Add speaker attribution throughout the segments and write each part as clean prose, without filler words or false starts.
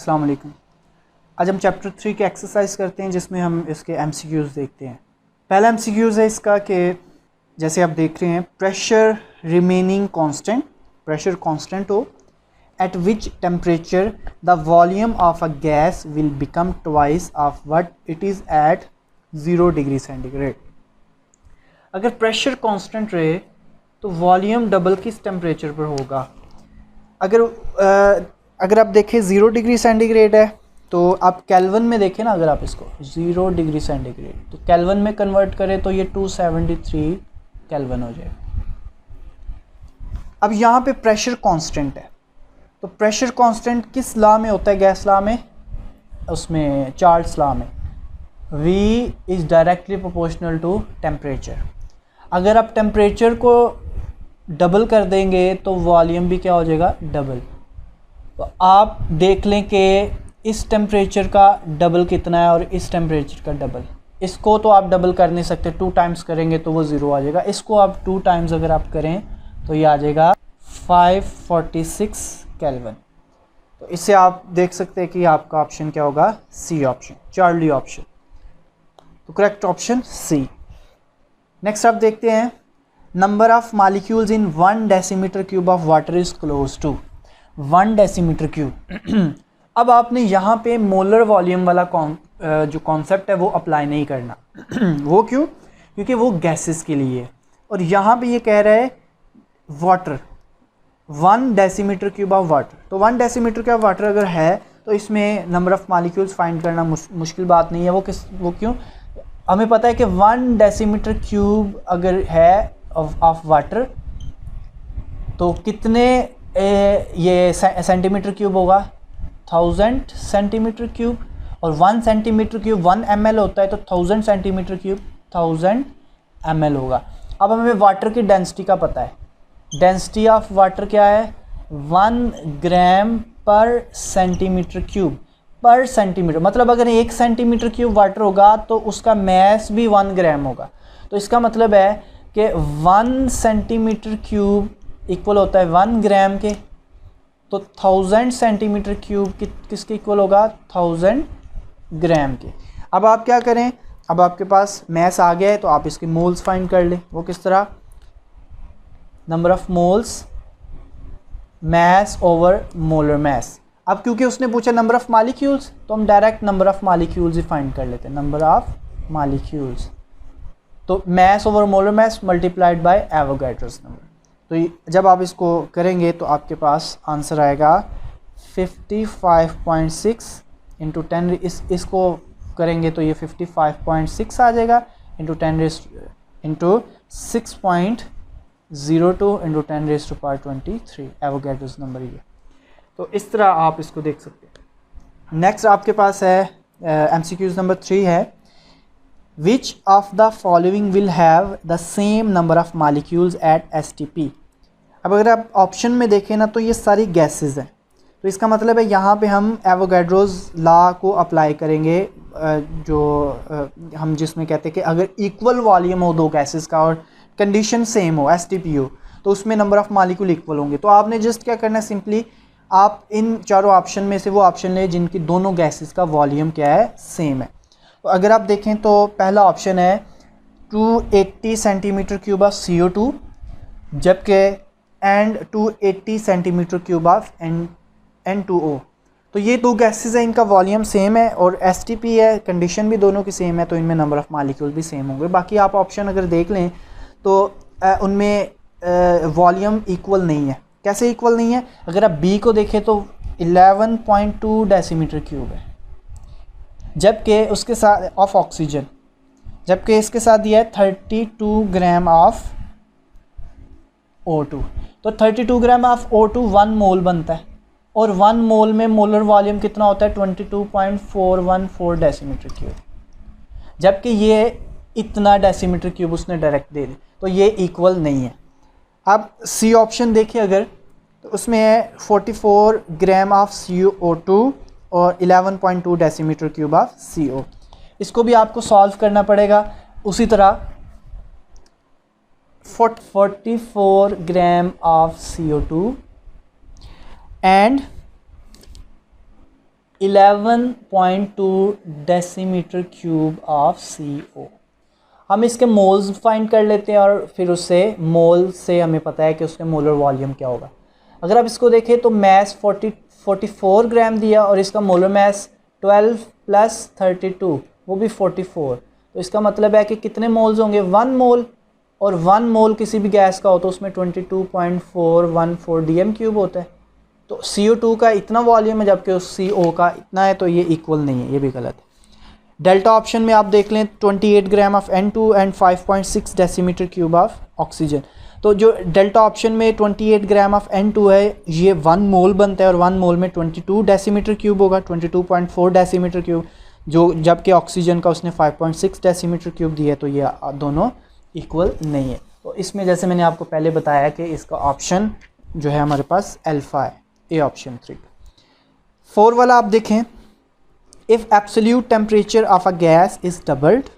Speaker 1: अस्सलाम वालेकुम। आज हम चैप्टर 3 की एक्सरसाइज करते हैं जिसमें हम इसके एमसीक्यूज़ देखते हैं। पहला एमसीक्यूज़ है इसका कि जैसे आप देख रहे हैं pressure remaining constant, pressure constant हो, at which temperature the volume of a gas will become twice of what it is at 0 degree centigrade. अगर प्रेशर कांस्टेंट रहे तो वॉल्यूम डबल किस टेम्परेचर पर होगा। अगर आप देखें 0 डिग्री सेंटीग्रेड है तो आप केल्विन में देखें ना, अगर आप इसको 0 डिग्री सेंटीग्रेड तो केल्विन में कन्वर्ट करें तो ये 273 केल्विन हो जाए। अब यहाँ पे प्रेशर कांस्टेंट है तो प्रेशर कांस्टेंट किस लॉ में होता है, गैस लॉ में, उसमें चार्ल्स लॉ में V is directly proportional to temperature. अगर आप टेम्परेचर को डबल कर देंगे तो वॉल्यूम भी क्या हो जाएगा, डबल। तो आप देख लें कि इस टेम्परेचर का डबल कितना है और इस टेम्परेचर का डबल। इसको तो आप डबल कर नहीं सकते, 2 टाइम्स करेंगे तो वो 0 आ जाएगा। इसको आप 2 टाइम्स अगर आप करें तो ये आ जाएगा 546 केल्विन। तो इससे आप देख सकते हैं कि आपका ऑप्शन क्या होगा, सी ऑप्शन, चार्ली ऑप्शन। तो करेक्ट ऑप्शन सी। नेक्स्ट आप देखते हैं number of molecules in 1 decimetre cube of water is close to 1 decimetre cube. अब आपने यहाँ पे मोलर वॉल्यूम वाला जो कॉन्सेप्ट है वो अप्लाई नहीं करना। वो क्यों? क्योंकि वो गैसेस के लिए है और यहाँ पे ये कह रहा है water 1 decimetre cube of water. तो 1 डेसीमीटर क्यूब वाटर अगर है तो इसमें नंबर ऑफ मॉलिक्यूल्स फाइंड करना मुश्किल बात नहीं है। वो क्यों? हमें पता है कि 1 डेसीमीटर क्यूब अगर है ऑफ वाटर तो कितने ये सेंटीमीटर क्यूब होगा, 1000 सेंटीमीटर क्यूब। और 1 सेंटीमीटर क्यूब 1 ml होता है तो 1000 सेंटीमीटर क्यूब 1000 ml होगा। अब हमें वाटर की डेंसिटी का पता है, डेंसिटी ऑफ वाटर क्या है, 1 ग्राम पर सेंटीमीटर क्यूब पर सेंटीमीटर। मतलब अगर 1 सेंटीमीटर क्यूब वाटर होगा तो उसका मैस भी 1 ग्राम होगा। तो इसका मतलब है कि 1 सेंटीमीटर क्यूब इक्वल होता है 1 ग्राम के। तो 1000 सेंटीमीटर क्यूब किसके इक्वल होगा, 1000 ग्राम के। अब आप क्या करें, अब आपके पास मैस आ गया है तो आप इसके मोल्स फाइंड कर लें। वो किस तरह, number of moles mass over molar mass. अब क्योंकि उसने पूछा नंबर ऑफ मॉलिक्यूल्स तो हम डायरेक्ट नंबर ऑफ मॉलिक्यूल्स ही फाइंड कर लेते हैं, नंबर ऑफ मॉलिक्यूल्स। तो mass over molar mass multiplied by Avogadro's number. तो जब आप इसको करेंगे तो आपके पास आंसर आएगा 55.6 इंटू 10। इसको करेंगे तो ये 55.6 आ जाएगा into 10 into 6.02 into 10⁻23 Avogadro's number ये। तो इस तरह आप इसको देख सकते हैं। नेक्स्ट आपके पास है एमसीक्यूज नंबर 3 है, which of the following will have the same number of molecules at STP। अब अगर आप ऑप्शन में देखें ना तो ये सारी गैसेस हैं। तो इसका मतलब है यहाँ पे हम एवोगैड्रोस लॉ को अप्लाई करेंगे, हम जिसमें कहते हैं कि अगर इक्वल वॉल्यूम हो दो गैसेस का और कंडीशन सेम हो, STP हो, तो उसमें नंबर ऑफ मॉलिक्यूल इक्वल होंगे। तो आपने जस्ट क्या करना है, सिंपली आप इन चारों ऑप्शन में से वो ऑप्शन लें जिनकी दोनों गैसेस का वॉल्यूम क्या है, सेम है। तो अगर आप देखें तो पहला ऑप्शन है 280 सेंटीमीटर क्यूब ऑफ CO2 जबकि and 280 centimetre cube of N2O। तो ये 2 गैसेस हैं, इनका वॉल्यूम सेम है और STP है, कंडीशन भी दोनों की सेम है, तो इनमें नंबर ऑफ मॉलिक्यूल भी सेम होंगे। बाकी आप ऑप्शन अगर देख लें तो उनमें वॉल्यूम इक्वल नहीं है। कैसे इक्वल नहीं है? अगर आप B को देखें तो 11.2 डेसीमीटर क्यूब है जबकि उसके साथ ऑफ ऑक्सीजन, जबकि इसके साथ दिया है 32 ग्राम ऑफ O2। तो 32 ग्राम ऑफ O2 1 मोल बनता है और 1 मोल में मोलर वॉल्यूम कितना होता है, 22.414 डेसीमीटर क्यूब। जबकि ये इतना डेसीमीटर क्यूब उसने डायरेक्ट दे दी, तो ये इक्वल नहीं है। अब सी ऑप्शन देखिए अगर, तो उसमें है 44 ग्राम ऑफ CO2 और 11.2 डेसीमीटर क्यूब ऑफ CO। इसको भी आपको सॉल्व करना पड़ेगा उसी तरह। 44 gram of CO2 and 11.2 decimetre cube of CO। हम इसके मोल्स फाइंड कर लेते हैं और फिर उससे मोल से हमें पता है कि उसके मोलर वॉल्यूम क्या होगा। अगर आप इसको देखें तो मैस 44 ग्राम दिया और इसका मोलर मैस 12 + 32 वो भी 44। तो इसका मतलब है कि कितने मोल्स होंगे, 1 मोल, और 1 मोल किसी भी गैस का हो तो उसमें 22.414 DM³ होता है। तो CO2 का इतना वॉल्यूम है जबकि उस CO का इतना है, तो ये इक्वल नहीं है, ये भी गलत है। डेल्टा ऑप्शन में आप देख लें 28 gram of N2 and 5.6 decimetre cube of oxygen. तो जो डेल्टा ऑप्शन में 28 ग्राम ऑफ N2 है ये 1 मोल बनता है और 1 मोल में 22 डेसीमीटर क्यूब होगा, 22.4 डेसीमीटर क्यूब, जो जबकि ऑक्सीजन का उसने 5.6 डेसीमीटर क्यूब दिया है, तो ये दोनों इक्वल नहीं है। तो इसमें जैसे मैंने आपको पहले बताया कि इसका ऑप्शन जो है हमारे पास अल्फ़ा है, ए ऑप्शन 3। 4 वाला आप देखें, if absolute temperature of a gas is doubled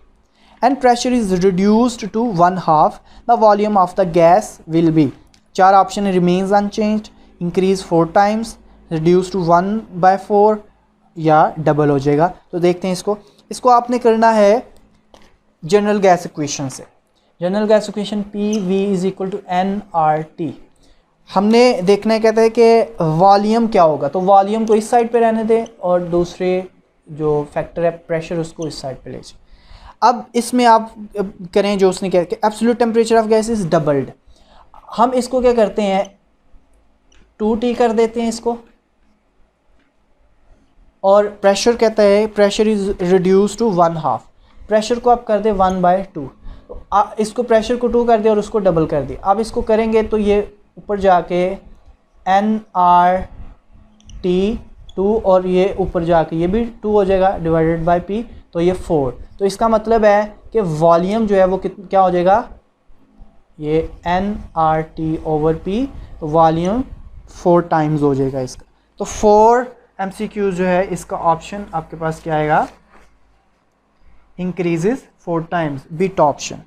Speaker 1: and pressure is reduced to 1/2, the volume of the gas will be, 4 option remains unchanged, increase 4 times, reduce to 1/4 या double हो जाएगा। तो देखते हैं इसको आपने करना है जनरल गैस इक्वेशन से। General gas equation PV = nRT। हमने देखना है, कहता है कि वॉल्यूम क्या होगा, तो वॉल्यूम को इस साइड पे रहने दें और दूसरे जो फैक्टर है प्रेशर उसको इस साइड पे ले जाए। अब इसमें आप करें जो उसने कहा कि absolute temperature of gas is doubled. हम इसको क्या करते हैं 2T कर देते हैं इसको, और प्रेशर कहता है pressure is reduce to 1/2, pressure को आप कर दे 1/2। तो इसको प्रेशर को 2 कर दिया और उसको डबल कर दिया। अब इसको करेंगे तो ये ऊपर जाके nRT2 और ये ऊपर जाके ये भी 2 हो जाएगा डिवाइडेड बाय P, तो ये 4। तो इसका मतलब है कि वॉल्यूम जो है वो क्या हो जाएगा, ये nRT/P, तो वॉल्यूम 4 टाइम्स हो जाएगा इसका। तो 4 MCQ जो है इसका ऑप्शन आपके पास क्या आएगा, increases 4 times, B top option.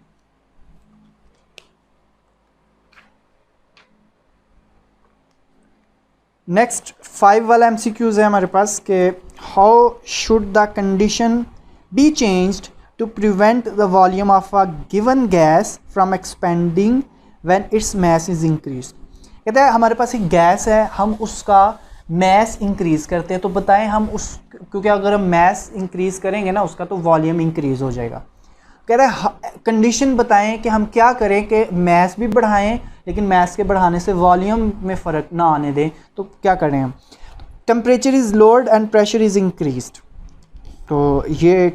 Speaker 1: Next 5 वाला MCQs है हमारे पास कि how should the condition be changed to prevent the volume of a given gas from expanding when its mass is increase. कहते हैं हमारे पास एक गैस है, हम उसका मैस इंक्रीज़ करते हैं, तो बताएं हम क्योंकि अगर हम मैस इंक्रीज़ करेंगे ना उसका, तो वॉल्यूम इंक्रीज़ हो जाएगा। कह रहे हैं कंडीशन बताएं कि हम क्या करें कि मैस भी बढ़ाएं लेकिन मैस के बढ़ाने से वॉल्यूम में फ़र्क ना आने दें, तो क्या करें हम। Temperature is lowered and pressure is increased. तो ये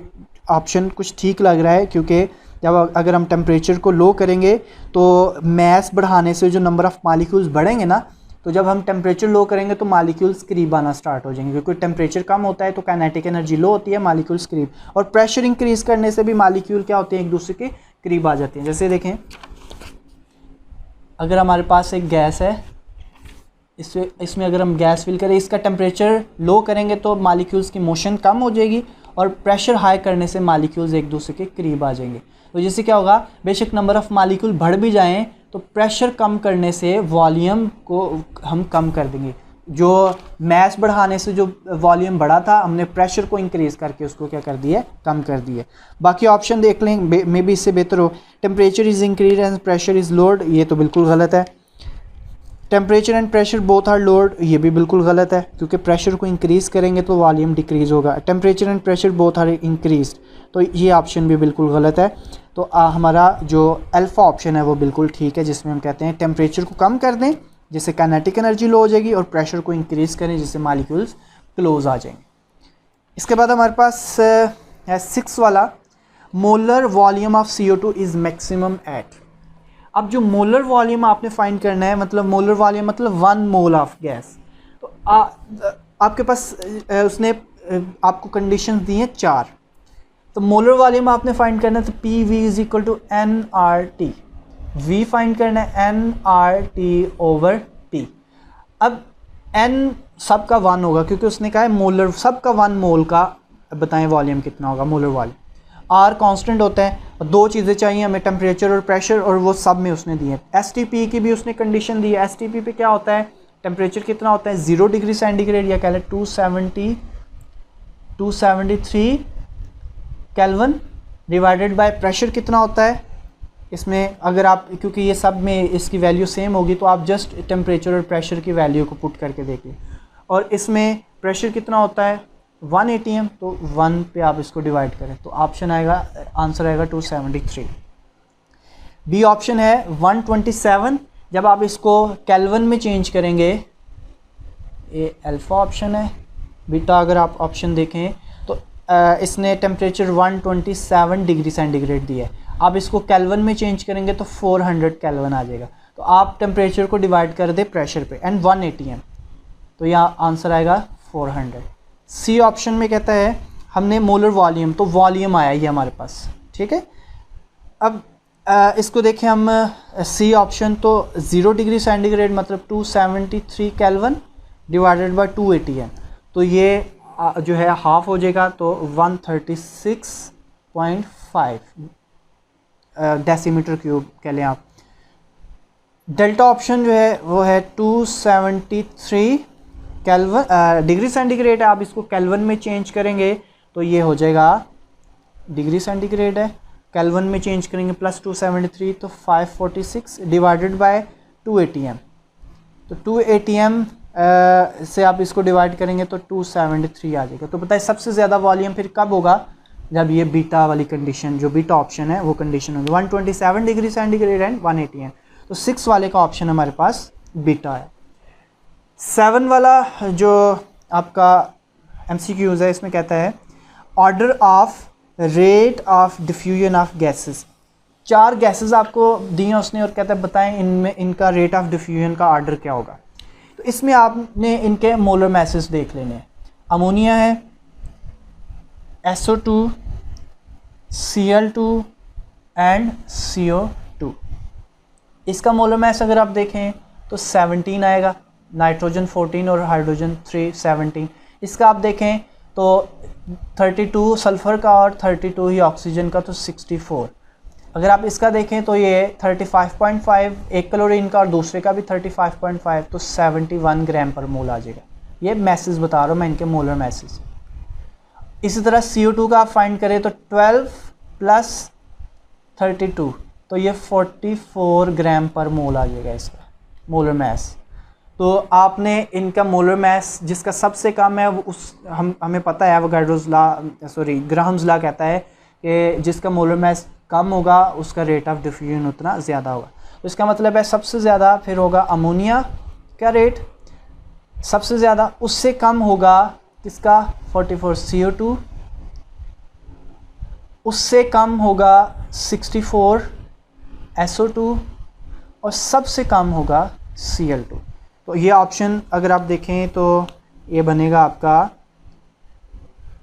Speaker 1: ऑप्शन कुछ ठीक लग रहा है, क्योंकि जब अगर हम टेम्परेचर को लो करेंगे तो मैस बढ़ाने से जो नंबर ऑफ़ मालिक्यूल्स बढ़ेंगे ना, तो जब हम टेम्परेचर लो करेंगे तो मालिक्यूल्स करीब आना स्टार्ट हो जाएंगे, क्योंकि टेम्परेचर कम होता है तो काइनेटिक एनर्जी लो होती है, मालिक्यूल्स करीब, और प्रेशर इंक्रीज़ करने से भी मालिक्यूल क्या होते हैं, एक दूसरे के करीब आ जाते हैं। जैसे देखें अगर हमारे पास एक गैस है, इसमें अगर हम गैस फिल करें, इसका टेम्परेचर लो करेंगे तो मालिक्यूल्स की मोशन कम हो जाएगी, और प्रेशर हाई करने से मालिक्यूल्स एक दूसरे के करीब आ जाएंगे। तो जैसे क्या होगा, बेशक नंबर ऑफ़ मालिक्यूल बढ़ भी जाएँ तो प्रेशर कम करने से वॉल्यूम को हम कम कर देंगे। जो मैस बढ़ाने से जो वॉल्यूम बढ़ा था, हमने प्रेशर को इंक्रीज़ करके उसको क्या कर दिया, कम कर दिया। बाकी ऑप्शन देख लें, मे बी इससे बेहतर हो। Temperature is increase and pressure is lowered, ये तो बिल्कुल गलत है। Temperature and pressure both are lowered, ये भी बिल्कुल गलत है, क्योंकि प्रेशर को इंक्रीज़ करेंगे तो वॉल्यूम डिक्रीज़ होगा। Temperature and pressure both are increase, तो ये ऑप्शन भी बिल्कुल गलत है। तो हमारा जो अल्फ़ा ऑप्शन है वो बिल्कुल ठीक है, जिसमें हम कहते हैं टेम्परेचर को कम कर दें जिससे काइनेटिक एनर्जी लो हो जाएगी, और प्रेशर को इंक्रीज़ करें जिससे मालिक्यूल्स क्लोज आ जाएंगे। इसके बाद हमारे पास है 6 वाला, molar volume of CO2 is maximum at. अब जो मोलर वॉल्यूम आपने फाइंड करना है, मतलब मोलर वॉल्यूम मतलब 1 मोल ऑफ गैस। तो आपके पास उसने आपको कंडीशंस दी हैं 4, तो मोलर वॉल्यूम आपने फाइंड करना है, तो PV = nRT, V फाइंड करना है nRT/P। अब N सब का 1 होगा, क्योंकि उसने कहा है मोलर, सब का 1 मोल का बताएं वॉल्यूम कितना होगा मोलर वॉल्यूम। R कांस्टेंट होता है, और 2 चीज़ें चाहिए हमें, टेम्परेचर और प्रेशर, और वो सब में उसने दी है। STP की भी उसने कंडीशन दी है। STP पे क्या होता है, टेम्परेचर कितना होता है 0 डिग्री सेंटीग्रेड, या कह लें 270 273 केल्विन डिवाइडेड बाय प्रेशर कितना होता है इसमें, अगर आप, क्योंकि ये सब में इसकी वैल्यू सेम होगी तो आप जस्ट टेम्परेचर और प्रेशर की वैल्यू को पुट करके देखिए। और इसमें प्रेशर कितना होता है 1 atm, तो 1 पे आप इसको डिवाइड करें तो ऑप्शन आएगा, आंसर आएगा 273। बी ऑप्शन है 127, जब आप इसको केल्विन में चेंज करेंगे, ये अल्फ़ा ऑप्शन है। बीटा अगर आप ऑप्शन देखें तो इसने टेम्परेचर 127 डिग्री सेंटीग्रेड दिया है, आप इसको केल्विन में चेंज करेंगे तो 400 केल्विन आ जाएगा। तो आप टेम्परेचर को डिवाइड कर दे प्रेशर पे एंड 1 atm, तो यहाँ आंसर आएगा 400। सी ऑप्शन में कहता है हमने मोलर वॉल्यूम, तो वॉल्यूम आया ये हमारे पास, ठीक है। अब इसको देखें हम, सी ऑप्शन तो 0 डिग्री सेंटीग्रेड मतलब 273 केल्विन डिवाइडेड बाय 2 atm, तो ये जो है हाफ हो जाएगा, तो 136.5 डेसीमीटर क्यूब कह लें आप। डेल्टा ऑप्शन जो है वो है 273 केल्विन डिग्री सेंटीग्रेड है, आप इसको केल्विन में चेंज करेंगे तो ये हो जाएगा, डिग्री सेंटीग्रेड है, केल्विन में चेंज करेंगे प्लस 273 तो 546 डिवाइडेड बाय 2 atm, तो 2 atm से आप इसको डिवाइड करेंगे तो 273 आ जाएगा। तो बताइए सबसे ज़्यादा वॉल्यूम फिर कब होगा, जब ये बीटा वाली कंडीशन, जो बीटा ऑप्शन है वो कंडीशन होगी 127 डिग्री सेंटीग्रेड एंड 1 atm, तो 6 वाले का ऑप्शन हमारे पास बीटा है। 7 वाला जो आपका MCQs है, इसमें कहता है order of rate of diffusion of gases. 4 gases आपको दिए उसने और कहता है बताएं इनमें इनका रेट ऑफ डिफ्यूजन का ऑर्डर क्या होगा। तो इसमें आपने इनके मोलर मैसेज देख लेने हैं। अमोनिया है, SO2, Cl2 एंड CO2। इसका मोलर मैस अगर आप देखें तो 17 आएगा, नाइट्रोजन 14 और हाइड्रोजन 3 17। इसका आप देखें तो 32 सल्फ़र का और 32 ही ऑक्सीजन का, तो 64। अगर आप इसका देखें तो ये 35.5 एक क्लोरीन का और दूसरे का भी 35.5, तो 71 ग्राम पर मोल आ जाएगा। ये मैसेज बता रहा हूँ मैं, इनके मोलर मैसेज। इसी तरह CO2 का आप फाइंड करें तो 12 प्लस 32, तो ये 44 ग्राम पर मोल आ जाएगा इसका मोलर मैस। तो आपने इनका मोलर मैस जिसका सबसे कम है वो हमें पता है, Avogadro's law, sorry Graham's law कहता है कि जिसका मोलर मैस कम होगा उसका रेट ऑफ डिफ्यूजन उतना ज़्यादा होगा। तो इसका मतलब है सबसे ज़्यादा फिर होगा अमोनिया का रेट सबसे ज़्यादा, उससे कम होगा किसका 44 CO2, उससे कम होगा 64 SO2 और सबसे कम होगा Cl2। तो ये ऑप्शन अगर आप देखें तो ये बनेगा आपका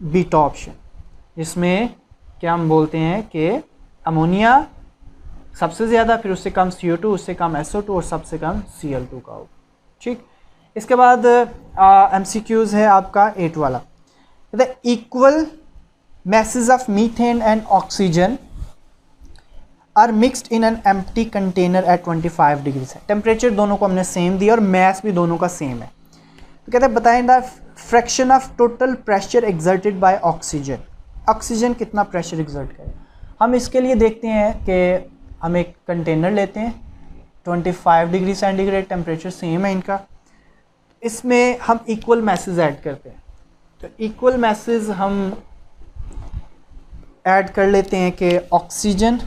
Speaker 1: बीटा ऑप्शन, जिसमें क्या हम बोलते हैं कि अमोनिया सबसे ज़्यादा, फिर उससे कम CO2, उससे कम SO2 और सबसे कम Cl2 का होगा। ठीक, इसके बाद MCQs है आपका 8 वाला। कहते हैं equal masses of methane and oxygen are mixed in an empty container at 25 degrees है। टेम्परेचर दोनों को हमने सेम दिया और मैस भी दोनों का सेम है। तो कहते हैं बताएं the fraction of total pressure exerted by oxygen. Oxygen कितना प्रेशर एक्सर्ट करे। हम इसके लिए देखते हैं कि हम एक कंटेनर लेते हैं, 25 डिग्री सेंटीग्रेड टेम्परेचर सेम है इनका, इसमें हम इक्वल मैसेज ऐड करते हैं। तो इक्वल मैसेज हम ऐड कर लेते हैं कि ऑक्सीजन,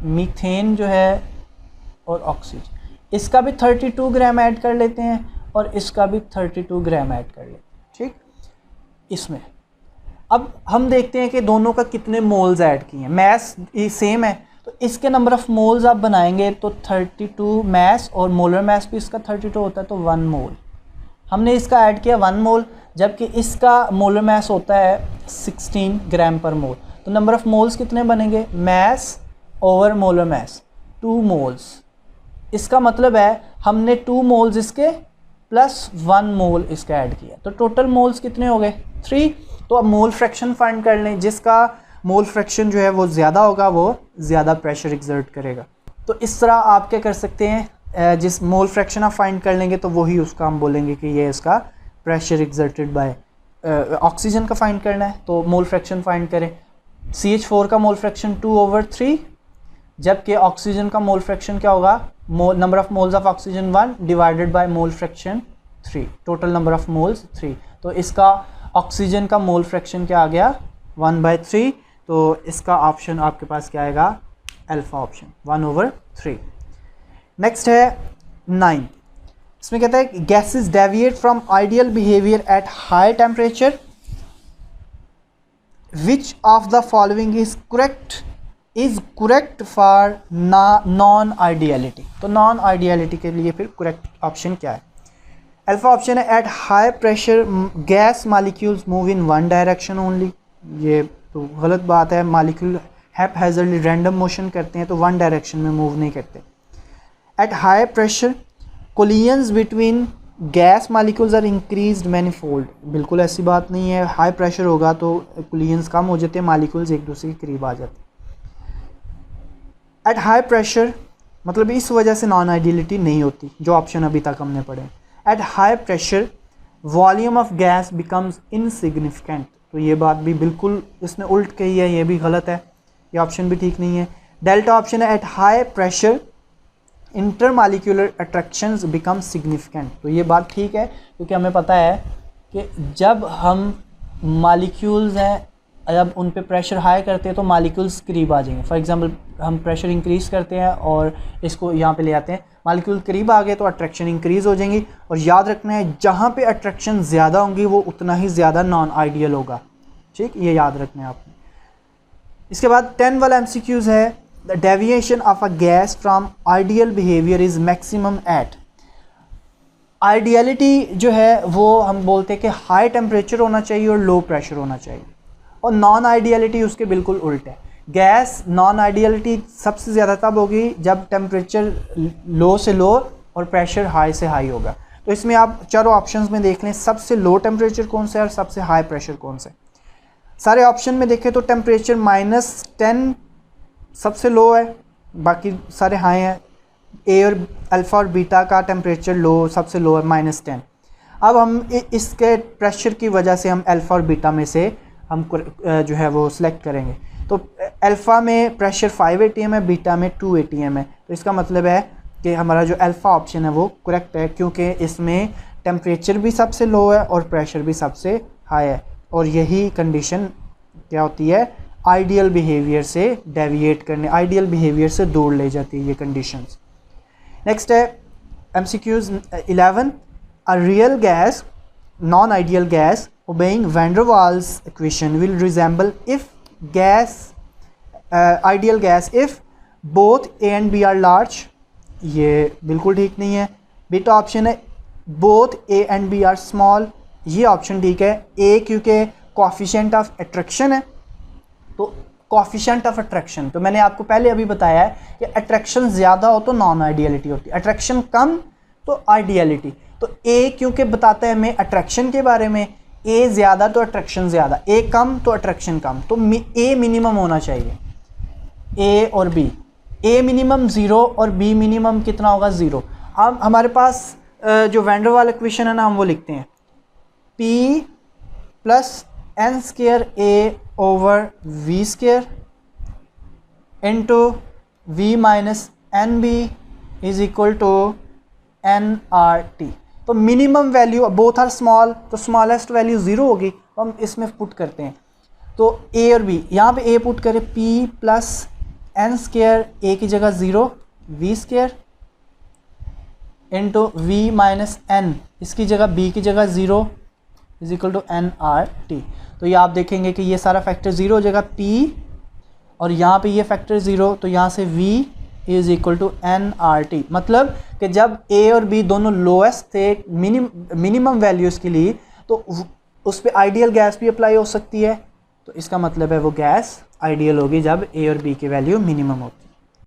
Speaker 1: मीथेन जो है और ऑक्सीजन, इसका भी 32 ग्राम ऐड कर लेते हैं और इसका भी 32 ग्राम ऐड कर लेते हैं। ठीक, इसमें अब हम देखते हैं कि दोनों का कितने मोल्स ऐड किए हैं। मैस सेम है तो इसके नंबर ऑफ मोल्स आप बनाएंगे तो 32 मैस और मोलर मैस भी इसका 32 होता है, तो 1 मोल हमने इसका ऐड किया 1 मोल, जबकि इसका मोलर मैस होता है 16 ग्राम पर मोल। तो नंबर ऑफ मोल्स कितने बनेंगे, mass over molar mass 2 moles. इसका मतलब है हमने 2 मोल्स इसके प्लस 1 मोल इसका ऐड किया, तो टोटल मोल्स कितने हो गए 3। तो अब मोल फ्रैक्शन फाइंड कर लें, जिसका मोल फ्रैक्शन जो है वो ज़्यादा होगा वो ज़्यादा प्रेशर एक्सर्ट करेगा। तो इस तरह आप क्या कर सकते हैं, जिस मोल फ्रैक्शन आप फाइंड कर लेंगे तो वही उसका हम बोलेंगे कि ये इसका प्रेशर एक्सर्टेड बाय ऑक्सीजन का फाइंड करना है तो मोल फ्रैक्शन फाइंड करें। CH4 का मोल फ्रैक्शन 2/3, जबकि ऑक्सीजन का मोल फ्रैक्शन क्या होगा, number of moles of oxygen 1 divided by mole fraction 3, total number of moles 3। तो इसका ऑक्सीजन का मोल फ्रैक्शन क्या आ गया 1/3, तो इसका ऑप्शन आपके पास क्या आएगा, अल्फा ऑप्शन 1/3। नेक्स्ट है 9, इसमें कहता है gases deviate from ideal behaviour at high temperature, which of the following is correct for non ideality. तो नॉन आइडियलिटी के लिए फिर करेक्ट ऑप्शन क्या है, अल्फा ऑप्शन है eight high pressure gas molecules move in one direction only. ये तो गलत बात है, मॉलिक्यूल हैपहैज़र्डली रैंडम मोशन करते हैं तो वन डायरेक्शन में मूव नहीं करते। At high pressure collisions between gas molecules are increased manifold, बिल्कुल ऐसी बात नहीं है, हाई प्रेशर होगा तो कोलिजन्स कम हो जाते हैं, मॉलिक्यूल्स एक दूसरे के करीब आ जाते हैं। एट हाई प्रेशर मतलब इस वजह से नॉन आइडियलिटी नहीं होती, जो ऑप्शन अभी तक हमने पढ़े। Eight high pressure volume of gas becomes insignificant, तो ये बात भी बिल्कुल इसने उल्ट कही है, ये भी गलत है, ये ऑप्शन भी ठीक नहीं है। डेल्टा ऑप्शन है eight high pressure intermolecular attractions become significant, तो ये बात ठीक है क्योंकि हमें पता है कि जब हम मॉलिक्यूल्स हैं, जब उन पे प्रेशर हाई करते हैं तो मॉलिक्यूल्स करीब आ जाएंगे। फॉर एग्जांपल हम प्रेशर इंक्रीज़ करते हैं और इसको यहाँ पे ले आते हैं, मॉलिक्यूल करीब आ गए तो अट्रैक्शन इंक्रीज़ हो जाएंगी। और याद रखना है जहाँ पे अट्रैक्शन ज़्यादा होंगी वो उतना ही ज़्यादा नॉन आइडियल होगा, ठीक, ये याद रखना है आपने। इसके बाद 10 वाला MCQs है the deviation of a gas from ideal behaviour is maximum at. Ideality जो है वो हम बोलते हैं कि हाई टेम्परेचर होना चाहिए और लो प्रेशर होना चाहिए, और नॉन आइडियलिटी उसके बिल्कुल उल्ट है। गैस नॉन आइडियलिटी सबसे ज़्यादा तब होगी जब टेम्परेचर लो से लो और प्रेशर हाई से हाई होगा। तो इसमें आप चारों ऑप्शंस में देख लें सबसे लो टेम्परेचर कौन सा है और सबसे हाई प्रेशर कौन सा है। सारे ऑप्शन में देखें तो टेम्परेचर -10 सबसे लो है, बाकी सारे हाई हैं। ए और अल्फ़ा और बीटा का टेम्परेचर लो सबसे लो है -10। अब हम इसके प्रेशर की वजह से हम अल्फ़ा और बीटा में से हम जो है वो सिलेक्ट करेंगे। तो अल्फ़ा में प्रेशर 5 atm है, बीटा में 2 atm है, तो इसका मतलब है कि हमारा जो अल्फ़ा ऑप्शन है वो करेक्ट है क्योंकि इसमें टेम्परेचर भी सबसे लो है और प्रेशर भी सबसे हाई है, और यही कंडीशन क्या होती है, आइडियल बिहेवियर से डेविएट करने, आइडियल बिहेवियर से दूर ले जाती है ये कंडीशंस। नेक्स्ट है MCQs 11 a real gas non ideal gas obeying van der Waals equation will resemble if gas ideal gas if both A and B are large, ये बिल्कुल ठीक नहीं है। बीटा ऑप्शन है both A and B are small, ये option ठीक है। A क्योंकि कोएफिशिएंट ऑफ अट्रैक्शन है, तो कोएफिशिएंट ऑफ अट्रैक्शन तो मैंने आपको पहले अभी बताया है कि अट्रैक्शन ज़्यादा हो तो नॉन आइडियलिटी होती है, अट्रैक्शन कम तो आइडियलिटी। तो A क्योंकि बताता है हमें अट्रैक्शन के बारे में, ए ज़्यादा तो अट्रैक्शन ज़्यादा, ए कम तो अट्रैक्शन कम, तो ए मिनिमम होना चाहिए। ए और बी, ए मिनिमम 0 और बी मिनिमम कितना होगा 0। अब हमारे पास जो वैन डर वाल इक्वेशन है ना, हम वो लिखते हैं P + n² A/v² into v - nb is equal to nRT। तो minimum value both are small, तो स्मॉलेस्ट वैल्यू 0 होगी, तो हम इसमें पुट करते हैं। तो A और B, यहाँ पे A पुट करें P + n², A की जगह 0 v² इंटू v - n, इसकी जगह B की जगह 0 इज इक्वल टू nRT। तो ये आप देखेंगे कि ये सारा फैक्टर 0 हो जाएगा P, और यहाँ पे ये फैक्टर 0, तो यहाँ से V is equal to nRT। मतलब कि जब A और B दोनों लोएस्ट थे मिनिमम वैल्यूज़ के लिए, तो उस पर आइडियल गैस भी अप्लाई हो सकती है, तो इसका मतलब है वो गैस आइडियल होगी जब A और B की वैल्यू मिनिमम होती है।